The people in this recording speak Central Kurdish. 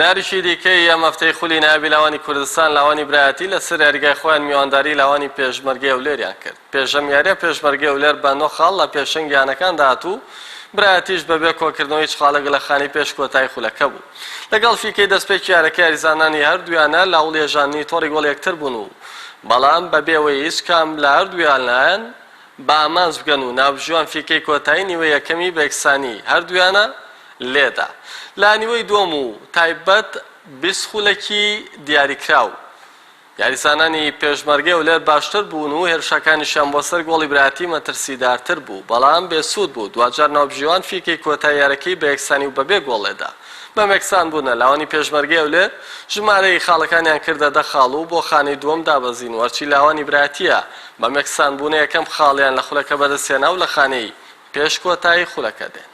ناریشی دیکەی ئەم هەفتەی خولی نابی لاوانی کوردستان لاوانی برایەتی لەسەر یاریگای خۆیان میوانداری لاوانی پێشمەرگەی هەولێریان کرد. پێشەم یاریە پێشمەرگەی هەولێر بە 9 خاڵ لە پێشەنگیانەکاندا هاتوو، برایەتیش بەبێ کۆکردنەوەی چخالەگە لە خانی پێش کۆتایی خولەکە بوو. لەگەڵ فیکەی دەستپێکی یارەکە یاریزانانی هەردوویانە لاو لێژانی تۆڕی گۆڵ یەکتر بوون و بەڵام بەبێەوەی هیچ کام لە هەردوویانیان بە ئامانج بگەن و ناوژوان فیکەی کۆتایی نیوە یەکەمی بە یەکسانی هەردوویانە لێدا. لا نیوەی دووەم و تایبەت 20 خولەکی دیاریکراو یاریزانانی پێشمەرگەی هەولێر باشتر بوون و هێرشەکانیشیان بۆ سەر گۆڵی برایەتی مەترسیدارتر بوو، بەڵام بێسوود بوو. دوجار ناوبژیوان فیکەی کۆتایی یارەکەی بە یەکسانی و بەبێ گۆڵێدا. بەم یەکسان بوونە لاوانی پێشمەرگەی هەولێر ژمارەی خاڵەکانیان کردە 10 خاڵ و بۆ خانەی دووەم دابەزین و هەرچی لاوانی برایەتیە بەم یەکسان بوونە یەکەم خاڵیان لە خولەکە بەدەستێنا و لە خانەی پێش کۆتایی خولەکە دێن.